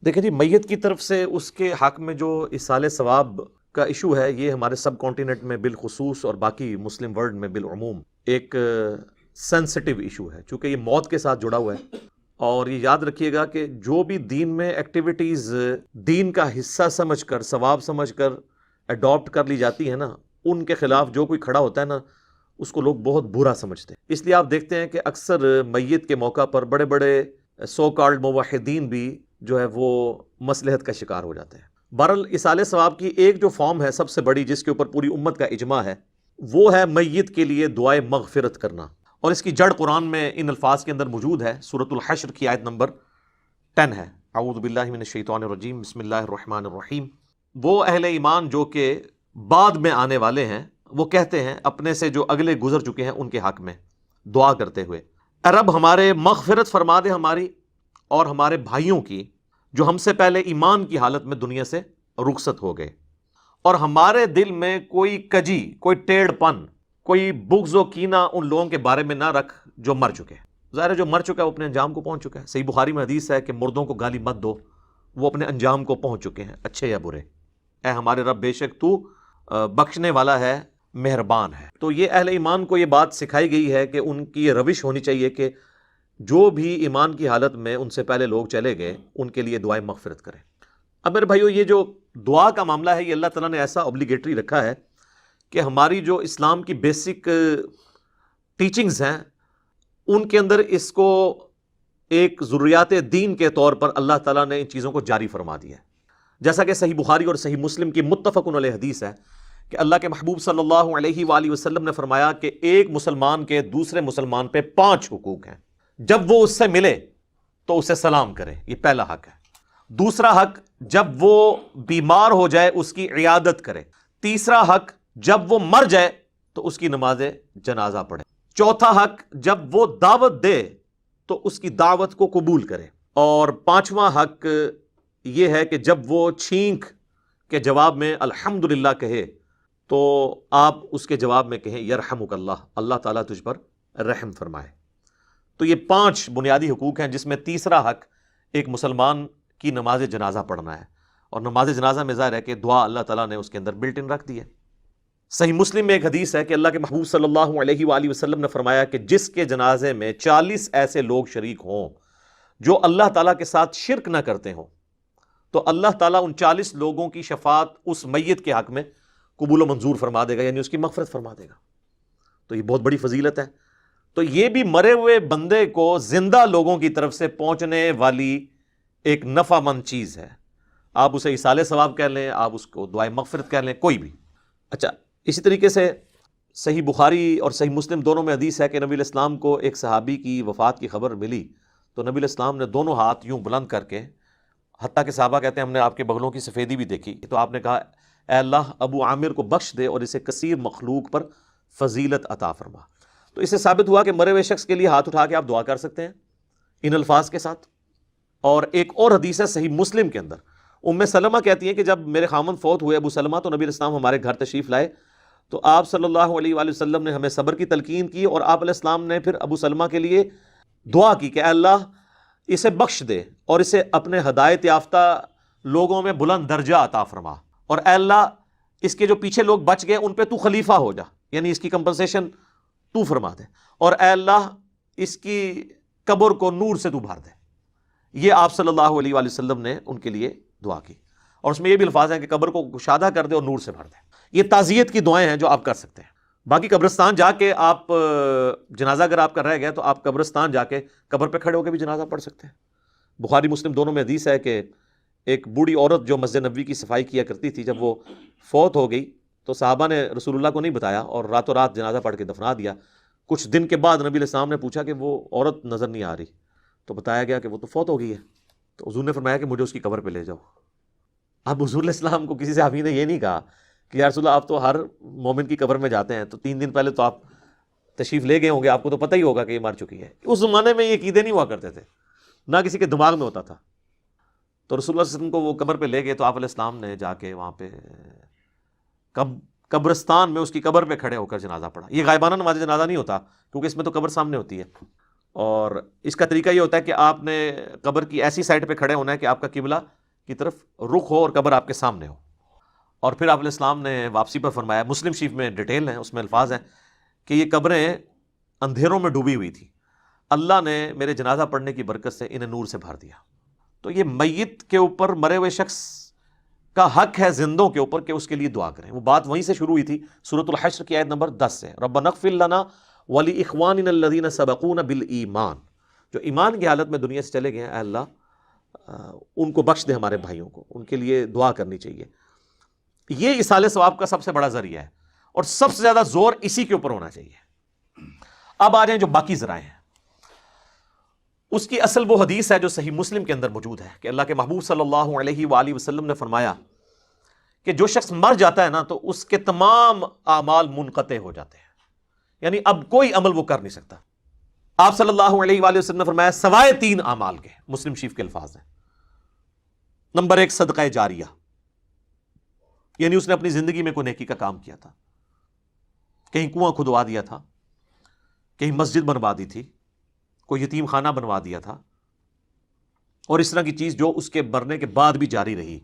دیکھیں جی، میت کی طرف سے اس کے حق میں جو ایصال ثواب کا ایشو ہے، یہ ہمارے سب کانٹیننٹ میں بالخصوص اور باقی مسلم ورلڈ میں بالعموم ایک سینسٹیو ایشو ہے، چونکہ یہ موت کے ساتھ جڑا ہوا ہے۔ اور یہ یاد رکھیے گا کہ جو بھی دین میں ایکٹیویٹیز دین کا حصہ سمجھ کر، ثواب سمجھ کر اڈاپٹ کر لی جاتی ہے نا، ان کے خلاف جو کوئی کھڑا ہوتا ہے نا، اس کو لوگ بہت برا سمجھتے ہیں۔ اس لیے آپ دیکھتے ہیں کہ اکثر میت کے موقع پر بڑے بڑے سو کالڈ موحدین بھی جو ہے وہ مصلحت کا شکار ہو جاتے ہیں۔ بہرحال ایصال ثواب کی ایک جو فارم ہے سب سے بڑی، جس کے اوپر پوری امت کا اجماع ہے، وہ ہے میت کے لیے دعائے مغفرت کرنا، اور اس کی جڑ قرآن میں ان الفاظ کے اندر موجود ہے۔ سورۃ الحشر کی آیت نمبر 10 ہے، اعوذ باللہ من الشیطان الرجیم، بسم اللہ الرحمن الرحیم۔ وہ اہل ایمان جو کہ بعد میں آنے والے ہیں، وہ کہتے ہیں اپنے سے جو اگلے گزر چکے ہیں ان کے حق میں دعا کرتے ہوئے، اے رب ہمارے مغفرت فرما دے ہماری اور ہمارے بھائیوں کی جو ہم سے پہلے ایمان کی حالت میں دنیا سے رخصت ہو گئے، اور ہمارے دل میں کوئی کجی، کوئی ٹیڑھ پن، کوئی بغض و کینہ ان لوگوں کے بارے میں نہ رکھ جو مر چکے ہیں۔ ظاہر ہے جو مر چکا ہے وہ اپنے انجام کو پہنچ چکا ہے۔ صحیح بخاری میں حدیث ہے کہ مردوں کو گالی مت دو، وہ اپنے انجام کو پہنچ چکے ہیں، اچھے یا برے۔ اے ہمارے رب بے شک تو بخشنے والا ہے، مہربان ہے۔ تو یہ اہل ایمان کو یہ بات سکھائی گئی ہے کہ ان کی یہ روش ہونی چاہیے کہ جو بھی ایمان کی حالت میں ان سے پہلے لوگ چلے گئے ان کے لیے دعائیں مغفرت کریں۔ اب میرے بھائیو، یہ جو دعا کا معاملہ ہے، یہ اللہ تعالیٰ نے ایسا اوبلیگیٹری رکھا ہے کہ ہماری جو اسلام کی بیسک ٹیچنگز ہیں ان کے اندر اس کو ایک ضروریات دین کے طور پر اللہ تعالیٰ نے ان چیزوں کو جاری فرما دیا ہے۔ جیسا کہ صحیح بخاری اور صحیح مسلم کی متفق علیہ حدیث ہے کہ اللہ کے محبوب صلی اللہ علیہ وآلہ وسلم نے فرمایا کہ ایک مسلمان کے دوسرے مسلمان پہ 5 حقوق ہیں۔ جب وہ اس سے ملے تو اسے سلام کرے، یہ پہلا حق ہے۔ دوسرا حق، جب وہ بیمار ہو جائے اس کی عیادت کرے۔ تیسرا حق، جب وہ مر جائے تو اس کی نماز جنازہ پڑھے۔ چوتھا حق، جب وہ دعوت دے تو اس کی دعوت کو قبول کرے۔ اور 5واں حق یہ ہے کہ جب وہ چھینک کے جواب میں الحمدللہ کہے تو آپ اس کے جواب میں کہیں یرحمک اللہ، اللہ تعالیٰ تجھ پر رحم فرمائے۔ تو یہ 5 بنیادی حقوق ہیں، جس میں تیسرا حق ایک مسلمان کی نماز جنازہ پڑھنا ہے، اور نماز جنازہ میں ظاہر ہے کہ دعا اللہ تعالیٰ نے اس کے اندر بلٹ ان رکھ دی ہے۔ صحیح مسلم میں ایک حدیث ہے کہ اللہ کے محبوب صلی اللہ علیہ وآلہ وسلم نے فرمایا کہ جس کے جنازے میں 40 ایسے لوگ شریک ہوں جو اللہ تعالیٰ کے ساتھ شرک نہ کرتے ہوں، تو اللہ تعالیٰ ان 40 لوگوں کی شفاعت اس میت کے حق میں قبول و منظور فرما دے گا، یعنی اس کی مغفرت فرما دے گا۔ تو یہ بہت بڑی فضیلت ہے۔ تو یہ بھی مرے ہوئے بندے کو زندہ لوگوں کی طرف سے پہنچنے والی ایک نفع مند چیز ہے۔ آپ اسے ایصال ثواب کہہ لیں، آپ اس کو دعائے مغفرت کہہ لیں، کوئی بھی۔ اچھا، اسی طریقے سے صحیح بخاری اور صحیح مسلم دونوں میں حدیث ہے کہ نبی علیہ السلام کو ایک صحابی کی وفات کی خبر ملی تو نبی علیہ السلام نے دونوں ہاتھ یوں بلند کر کے، حتیٰ کہ صحابہ کہتے ہیں ہم نے آپ کے بغلوں کی سفیدی بھی دیکھی، تو آپ نے کہا اے اللہ ابو عامر کو بخش دے اور اسے کثیر مخلوق پر فضیلت عطا فرما۔ تو اس سے ثابت ہوا کہ مرے ہوئے شخص کے لیے ہاتھ اٹھا کے آپ دعا کر سکتے ہیں ان الفاظ کے ساتھ۔ اور ایک اور حدیث ہے صحیح مسلم کے اندر، ام سلمہ کہتی ہیں کہ جب میرے خامند فوت ہوئے ابو سلمہ، تو نبی علیہ السلام ہمارے گھر تشریف لائے، تو آپ صلی اللہ علیہ وآلہ وسلم نے ہمیں صبر کی تلقین کی، اور آپ علیہ السلام نے پھر ابو سلمہ کے لیے دعا کی کہ اے اللہ اسے بخش دے اور اسے اپنے ہدایت یافتہ لوگوں میں بلند درجہ عطا فرما، اور اے اللہ اس کے جو پیچھے لوگ بچ گئے ان پہ تو خلیفہ ہو جا، یعنی اس کی کمپنسیشن تو فرما دے، اور اے اللہ اس کی قبر کو نور سے تو بھر دے۔ یہ آپ صلی اللہ علیہ وآلہ وسلم نے ان کے لیے دعا کی، اور اس میں یہ بھی الفاظ ہیں کہ قبر کو گشادہ کر دے اور نور سے بھر دے۔ یہ تعزیت کی دعائیں ہیں جو آپ کر سکتے ہیں۔ باقی قبرستان جا کے آپ جنازہ اگر آپ کا رہ گیا تو آپ قبرستان جا کے قبر پہ کھڑے ہو کے بھی جنازہ پڑھ سکتے ہیں۔ بخاری مسلم دونوں میں حدیث ہے کہ ایک بوڑھی عورت جو مسجد نبوی کی صفائی کیا کرتی تھی، جب وہ فوت ہو گئی تو صحابہ نے رسول اللہ کو نہیں بتایا اور راتوں رات جنازہ پڑھ کے دفنا دیا۔ کچھ دن کے بعد نبی علیہ السلام نے پوچھا کہ وہ عورت نظر نہیں آ رہی، تو بتایا گیا کہ وہ تو فوت ہو گئی ہے۔ تو حضور نے فرمایا کہ مجھے اس کی قبر پہ لے جاؤ۔ اب حضور علیہ السلام کو کسی صحابی نے یہ نہیں کہا کہ یا رسول اللہ آپ تو ہر مومن کی قبر میں جاتے ہیں، تو 3 دن پہلے تو آپ تشریف لے گئے ہوں گے، آپ کو تو پتہ ہی ہوگا کہ یہ مر چکی ہے۔ اس زمانے میں یہ عقیدے نہیں ہوا کرتے تھے، نہ کسی کے دماغ میں ہوتا تھا۔ تو رسول اللہ صلی اللہ علیہ وسلم کو وہ قبر پہ لے گئے، تو آپ علیہ السلام نے جا کے وہاں پہ قبرستان میں اس کی قبر پہ کھڑے ہو کر جنازہ پڑھا۔ یہ غائبانہ نماز جنازہ نہیں ہوتا، کیونکہ اس میں تو قبر سامنے ہوتی ہے، اور اس کا طریقہ یہ ہوتا ہے کہ آپ نے قبر کی ایسی سائڈ پہ کھڑے ہونا ہے کہ آپ کا قبلہ کی طرف رخ ہو اور قبر آپ کے سامنے ہو. اور پھر آپ علیہ السلام نے واپسی پر فرمایا, مسلم شریف میں ڈیٹیل ہیں, اس میں الفاظ ہیں کہ یہ قبریں اندھیروں میں ڈوبی ہوئی تھی, اللہ نے میرے جنازہ پڑھنے کی برکت سے انہیں نور سے بھر دیا. تو یہ میت کے اوپر, مرے ہوئے شخص کا حق ہے زندوں کے اوپر کہ اس کے لیے دعا کریں. وہ بات وہیں سے شروع ہوئی تھی سورۃ الحشر کی آیت نمبر 10 سے, ربنا اغفر لنا ولاخواننا الذین سبقونا بالایمان. جو ایمان کی حالت میں دنیا سے چلے گئے ہیں, اے اللہ ان کو بخش دے, ہمارے بھائیوں کو, ان کے لیے دعا کرنی چاہیے. یہ ایصال ثواب کا سب سے بڑا ذریعہ ہے اور سب سے زیادہ زور اسی کے اوپر ہونا چاہیے. اب آ جائیں جو باقی ذرائع ہیں. اس کی اصل وہ حدیث ہے جو صحیح مسلم کے اندر موجود ہے کہ اللہ کے محبوب صلی اللہ علیہ وآلہ وسلم نے فرمایا کہ جو شخص مر جاتا ہے نا تو اس کے تمام اعمال منقطع ہو جاتے ہیں, یعنی اب کوئی عمل وہ کر نہیں سکتا. آپ صلی اللہ علیہ وآلہ وسلم نے فرمایا سوائے 3 اعمال کے. مسلم شریف کے الفاظ ہیں. نمبر 1 صدقہ جاریہ, یعنی اس نے اپنی زندگی میں کوئی نیکی کا کام کیا تھا, کہیں کنواں کھدوا دیا تھا, کہیں مسجد بنوا دی تھی, کوئی یتیم خانہ بنوا دیا تھا, اور اس طرح کی چیز جو اس کے مرنے کے بعد بھی جاری رہی,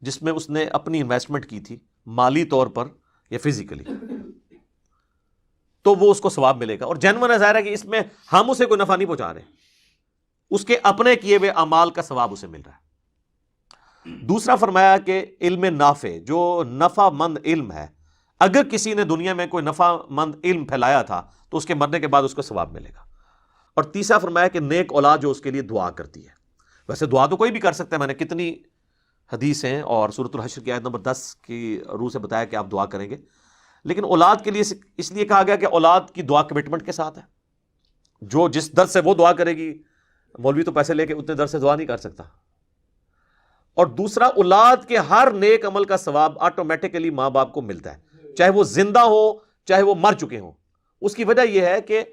جس میں اس نے اپنی انویسٹمنٹ کی تھی مالی طور پر یا فزیکلی, تو وہ اس کو ثواب ملے گا. اور جینوئن ظاہر ہے کہ اس میں ہم اسے کوئی نفع نہیں پہنچا رہے, اس کے اپنے کیے ہوئے اعمال کا ثواب اسے مل رہا ہے. دوسرا فرمایا کہ علم نافع, جو نفع مند علم ہے, اگر کسی نے دنیا میں کوئی نفع مند علم پھیلایا تھا تو اس کے مرنے کے بعد اس کو ثواب ملے گا. اور تیسرا فرمایا کہ نیک اولاد جو اس کے لیے دعا کرتی ہے. ویسے دعا تو کوئی بھی کر سکتا ہے, میں نے کتنی حدیثیں اور سورۃ الحشر کی آیت نمبر 10 کی روح سے بتایا کہ آپ دعا کریں گے, لیکن اولاد کے لیے اس لیے کہا گیا کہ اولاد کی دعا کمٹمنٹ کے ساتھ ہے. جو جس در سے وہ دعا کرے گی, مولوی تو پیسے لے کے اتنے در سے دعا نہیں کر سکتا. اور دوسرا, اولاد کے ہر نیک عمل کا ثواب آٹومیٹکلی ماں باپ کو ملتا ہے, چاہے وہ زندہ ہو چاہے وہ مر چکے ہوں. اس کی وجہ یہ ہے کہ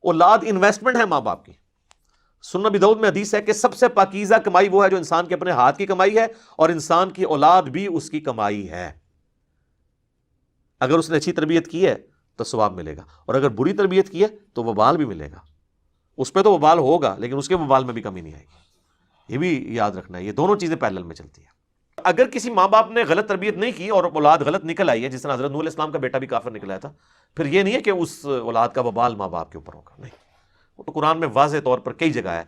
اولاد انویسٹمنٹ ہے ماں باپ کی. سنن ابی داؤد میں حدیث ہے کہ سب سے پاکیزہ کمائی وہ ہے جو انسان کے اپنے ہاتھ کی کمائی ہے, اور انسان کی اولاد بھی اس کی کمائی ہے. اگر اس نے اچھی تربیت کی ہے تو ثواب ملے گا, اور اگر بری تربیت کی ہے تو وبال بھی ملے گا. اس پہ تو وبال ہوگا لیکن اس کے وبال میں بھی کمی نہیں آئے گی. یہ بھی یاد رکھنا ہے, یہ دونوں چیزیں پیرلل میں چلتی ہیں. اگر کسی ماں باپ نے غلط تربیت نہیں کی اور اولاد غلط نکل آئی ہے, جس طرح حضرت نوح علیہ السلام کا بیٹا بھی کافر نکل آیا تھا, پھر یہ نہیں ہے کہ اس اولاد کا وبال ماں باپ کے اوپر ہوگا. نہیں, وہ تو قرآن میں واضح طور پر کئی جگہ ہے,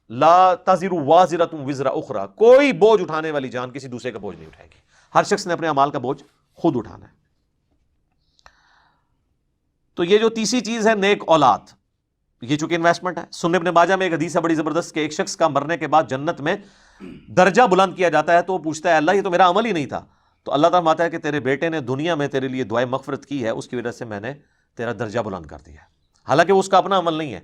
لا تزر وازرۃ وزر اخرى, کوئی بوجھ اٹھانے والی جان کسی دوسرے کا بوجھ نہیں اٹھائے گی. ہر شخص نے اپنے اعمال کا بوجھ خود اٹھانا ہے. تو یہ جو تیسری چیز ہے نیک اولاد, یہ چونکہ انویسٹمنٹ ہے. سنن ابن ماجہ میں ایک حدیث ہے بڑی زبردست کہ ایک شخص کا مرنے کے بعد جنت میں درجہ بلند کیا جاتا ہے, تو وہ پوچھتا ہے اللہ یہ تو میرا عمل ہی نہیں تھا. تو اللہ تعالیٰ فرماتا ہے کہ تیرے بیٹے نے دنیا میں تیرے لیے دعائے مغفرت کی ہے, اس کی وجہ سے میں نے تیرا درجہ بلند کر دیا ہے. حالانکہ وہ اس کا اپنا عمل نہیں ہے,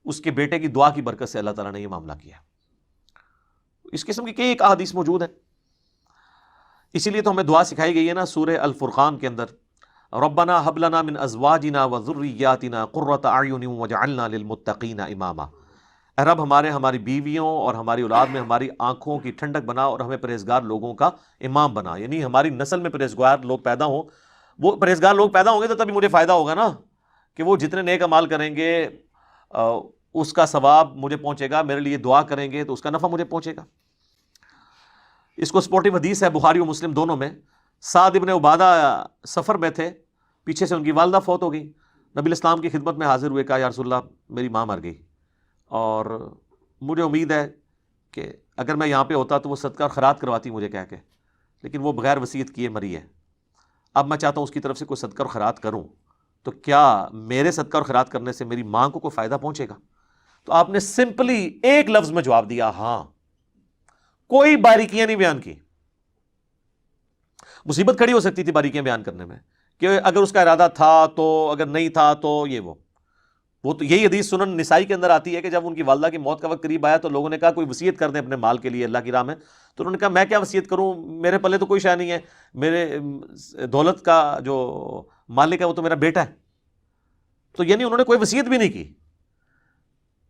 اس کے بیٹے کی دعا کی برکت سے اللہ تعالیٰ نے یہ معاملہ کیا. اس قسم کی کئی ایک احادیث موجود ہیں. اسی لیے تو ہمیں دعا سکھائی گئی ہے نا سورہ الفرقان کے اندر, ربنا هب لنا من ازواجنا وذریاتنا قرۃ اعین واجعلنا للمتقین اماما. اے رب ہماری بیویوں اور ہماری اولاد میں ہماری آنکھوں کی ٹھنڈک بنا اور ہمیں پرہیزگار لوگوں کا امام بنا. یعنی ہماری نسل میں پرہیزگار لوگ پیدا ہوں. وہ پرہیزگار لوگ پیدا ہوں گے تو تبھی مجھے فائدہ ہوگا نا, کہ وہ جتنے نیک اعمال کریں گے اس کا ثواب مجھے پہنچے گا, میرے لیے دعا کریں گے تو اس کا نفع مجھے پہنچے گا. اس کو سپورٹیو حدیث ہے بخاری و مسلم دونوں میں. سعد ابن عبادہ سفر میں تھے, پیچھے سے ان کی والدہ فوت ہو گئی. نبی الاسلام کی خدمت میں حاضر ہوئے, کہا یا رسول اللہ میری ماں مر گئی اور مجھے امید ہے کہ اگر میں یہاں پہ ہوتا تو وہ صدقہ اور خیرات کرواتی مجھے کہہ کے, لیکن وہ بغیر وصیت کیے مری ہے. اب میں چاہتا ہوں اس کی طرف سے کوئی صدقہ اور خیرات کروں, تو کیا میرے صدقہ اور خیرات کرنے سے میری ماں کو کوئی فائدہ پہنچے گا؟ تو آپ نے سمپلی ایک لفظ میں جواب دیا ہاں, کوئی باریکیاں نہیں بیان کی. مصیبت کھڑی ہو سکتی تھی باریکیاں بیان کرنے میں کہ اگر اس کا ارادہ تھا تو, اگر نہیں تھا تو یہ وہ تو یہی حدیث سنن نسائی کے اندر آتی ہے کہ جب ان کی والدہ کی موت کا وقت قریب آیا تو لوگوں نے کہا کوئی وصیت کر دیں اپنے مال کے لیے اللہ کی راہ میں. تو انہوں نے کہا میں کیا وصیت کروں, میرے پلے تو کوئی شے نہیں ہے, میرے دولت کا جو مالک ہے وہ تو میرا بیٹا ہے. تو یعنی انہوں نے کوئی وصیت بھی نہیں کی.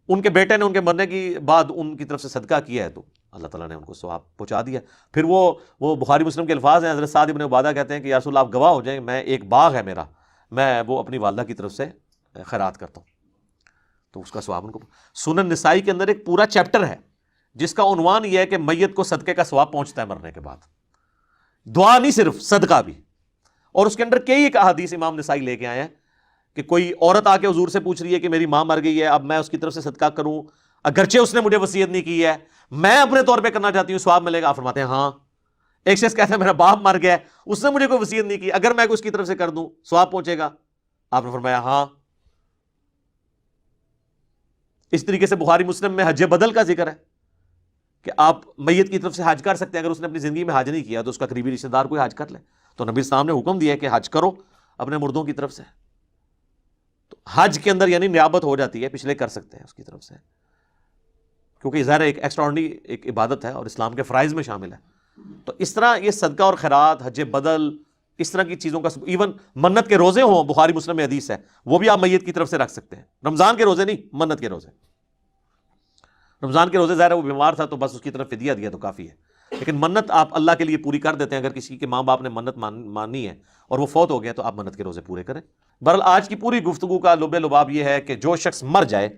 ان کے بیٹے نے ان کے مرنے کی بعد ان کی طرف سے صدقہ کیا ہے تو اللہ تعالیٰ نے ان کو ثواب پہنچا دیا. پھر وہ بخاری مسلم کے الفاظ ہیں, حضرت سعد ابن عبادہ کہتے ہیں کہ یا رسول اللہ آپ گواہ ہو جائیں, میں ایک باغ ہے میرا, میں وہ اپنی والدہ کی طرف سے خیرات کرتا ہوں تو اس کا ثواب ان کو. سنن نسائی کے اندر ایک پورا چیپٹر ہے جس کا عنوان یہ ہے کہ میت کو صدقے کا ثواب پہنچتا ہے مرنے کے بعد, دعا نہیں صرف صدقہ بھی. اور اس کے اندر کئی ایک احادیث امام نسائی لے کے آئے ہیں کہ کوئی عورت آ کے حضور سے پوچھ رہی ہے کہ میری ماں مر گئی ہے, اب میں اس کی طرف سے صدقہ کروں اگرچہ اس نے مجھے وصیت نہیں کی ہے, میں اپنے طور پہ کرنا چاہتی ہوں, ثواب ملے گا؟ آپ فرماتے ہیں ہاں. ایک شخص کہتا ہے میرا باپ مر گیا ہے, اس نے مجھے کوئی وصیت نہیں کی, اگر میں اس کی طرف سے کر دوں ثواب پہنچے گا؟ آپ نے فرمایا ہاں. اس طریقے سے بخاری مسلم میں حج بدل کا ذکر ہے کہ آپ میت کی طرف سے حج کر سکتے ہیں. اگر اس نے اپنی زندگی میں حج نہیں کیا تو اس کا قریبی رشتہ دار کوئی حج کر لے. تو نبی اسلام نے حکم دیا ہے کہ حج کرو اپنے مردوں کی طرف سے. تو حج کے اندر یعنی نیابت ہو جاتی ہے, پچھلے کر سکتے ہیں اس کی طرف سے, کیونکہ ظاہر ایک ایکسٹراڈنری ایک عبادت ہے اور اسلام کے فرائض میں شامل ہے. تو اس طرح یہ صدقہ اور خیرات, حج بدل, اس طرح کی چیزوں کا, ایون منت کے روزے ہوں, بخاری مسلم میں حدیث ہے, وہ بھی آپ میت کی طرف سے رکھ سکتے ہیں. رمضان کے روزے نہیں, منت کے روزے. رمضان کے روزے ظاہر ہے وہ بیمار تھا تو بس اس کی طرف فدیہ دیا تو کافی ہے, لیکن منت آپ اللہ کے لیے پوری کر دیتے ہیں. اگر کسی کے ماں باپ نے منت مانی ہے اور وہ فوت ہو گیا تو آپ منت کے روزے پورے کریں. بہرحال آج کی پوری گفتگو کا لب لباب یہ ہے کہ جو شخص مر جائے,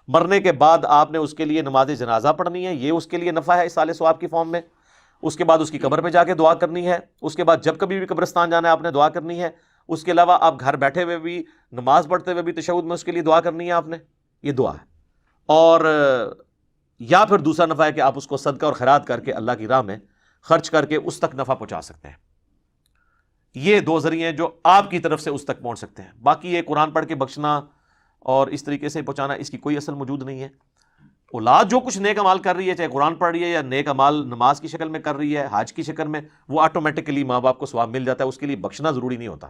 مرنے کے بعد آپ نے اس کے لیے نماز جنازہ پڑھنی ہے, یہ اس کے لیے نفع ہے اصالہ ثواب کی فارم میں. اس کے بعد اس کی قبر پہ جا کے دعا کرنی ہے. اس کے بعد جب کبھی بھی قبرستان جانا ہے آپ نے دعا کرنی ہے. اس کے علاوہ آپ گھر بیٹھے ہوئے بھی, نماز پڑھتے ہوئے بھی تشہد میں اس کے لیے دعا کرنی ہے آپ نے. یہ دعا ہے. اور یا پھر دوسرا نفع ہے کہ آپ اس کو صدقہ اور خیرات کر کے اللہ کی راہ میں خرچ کر کے اس تک نفع پہنچا سکتے ہیں. یہ دو ذریعے ہیں جو آپ کی طرف سے اس تک پہنچ سکتے ہیں. باقی یہ قرآن پڑھ کے بخشنا اور اس طریقے سے پہنچانا, اس کی کوئی اصل موجود نہیں ہے. اولاد جو کچھ نیک امال کر رہی ہے, چاہے قرآن پڑھ رہی ہے یا نیک امال نماز کی شکل میں کر رہی ہے, حج کی شکل میں, وہ آٹومیٹکلی ماں باپ کو ثواب مل جاتا ہے, اس کے لیے بخشنا ضروری نہیں ہوتا.